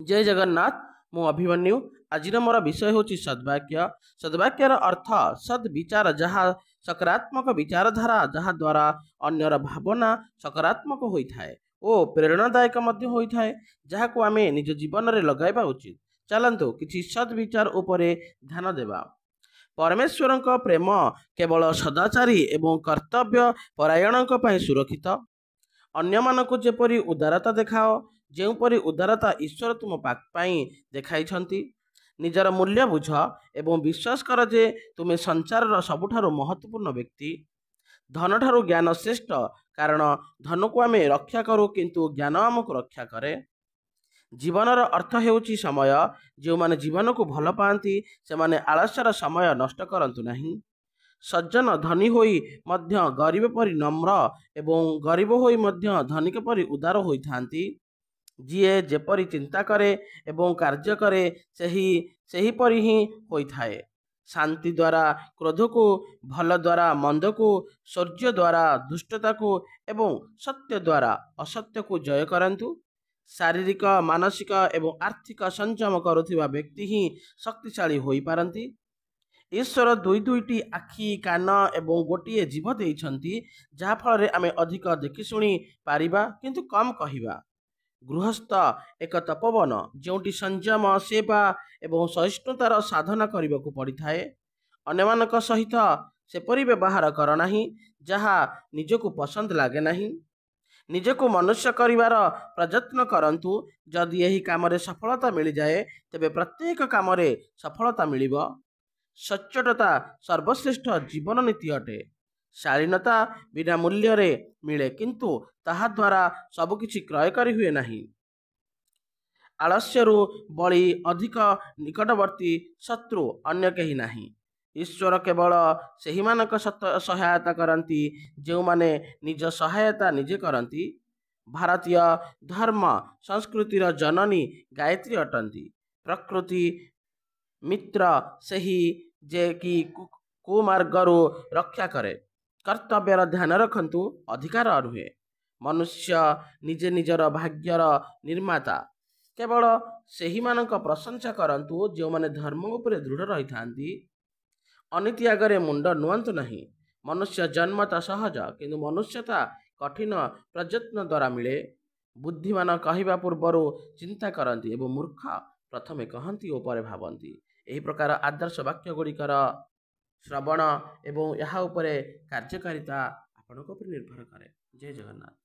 जय जगन्नाथ। मु अभिमन्यु। आज मोर विषय हूँ सद्वाक्य। सद्वाक्यर अर्थ सद विचार, जहाँ सकारात्मक विचारधारा जहाँ द्वारा अन्यर भावना सकारात्मक होता है ओ प्रेरणादायक होता है, जहाँ को आम निज जीवन में लगाइबा उचित। चलतु किसी सद्विचार उपरे ध्यान देवा। परमेश्वर प्रेम केवल सदाचारी एवं कर्तव्य परायण सुरक्षित। अन्य मानक जेपरी उदारता देखाओ, जेपरी उदारता ईश्वर तुम पाई देखाई। निजर मूल्य बुझ एवं विश्वास कर जे तुम्हें संसार सबुठारु महत्वपूर्ण व्यक्ति। धन ठारू ज्ञान श्रेष्ठ, कारण धन को आम रक्षा करूँ किंतु ज्ञान आमको रक्षा करे। जीवनर अर्थ हेउची समय। जो माने जीवन को भल पाती से माने आलस्यर समय नष्ट करंतु नहीं। सज्जन धनी होई मध्य गरीब परि नम्र एवं गरीब होई मध्य धनिक परि उदार होइथांती। जिए जेपरि चिंता करे एवं कार्य करे सही परि ही होइथाए। शांति द्वारा क्रोध को, भल द्वारा मंद को, शौर्य द्वारा दुष्टता को एवं सत्य द्वारा असत्य को जय करंतु। शारीरिक, मानसिक एवं आर्थिक संयम करुथिबा व्यक्ति ही शक्तिशाली होई पारंती। ईश्वर दुई दुईटी आखि, कान एवं गोटे जीव देइछंती, जहा फल आमे अधिक देखि सुनी पारिबा किंतु कम कहिबा। गृहस्थ एक तपोवन, जोटी संयम, सेवा एवं सहिष्णुतार साधना करने पड़ी थाए। अन्यमानक सहित सेपरी व्यवहार कर नाही, जहा निजको पसंद लागे नाही। निजको मनुष्य करिवार प्रयत्न करंतु। जदि यही काम सफलता मिल जाए तेबे प्रत्येक काम सफलता मिलिबो। सच्चोटता सर्वश्रेष्ठ जीवन नीति अटे। शालीनता बिना मूल्य रे मिले, किंतु ताहा द्वारा सबकिछि क्रय करी हुए नहीं। आलस्यरु बड़ी अधिक निकटवर्ती शत्रु अन्य कहीं नहीं। ईश्वर केवल सही मानक सहायता करती जो माने निज सहायता निजे करती। भारतीय धर्म संस्कृतिर जननी गायत्री अटंती। प्रकृति मित्र सही जे कि कुमार्गरु रक्षा करे। कर्तव्यर ध्यान रखंतु, अधिकार रुहे। मनुष्य निजे निजर भाग्यर निर्माता। केवल सही मानक प्रशंसा करंतु जो माने धर्म उपरे दृढ़ रही थांती। अनीति आगरे मुंड नुआंतु नहीं। मनुष्य जन्मता सहज, किंतु मनुष्यता कठिन प्रयत्न द्वारा मिले। बुद्धिमान कहवा पूर्वर चिंता करती एवं मूर्ख प्रथमे कहती और पर भावती। यही प्रकार आदर्श वाक्य गुड़िकर श्रवण एवं यहाँ उपरे कार्यकारिता आपनको पर निर्भर करे। जय जगन्नाथ।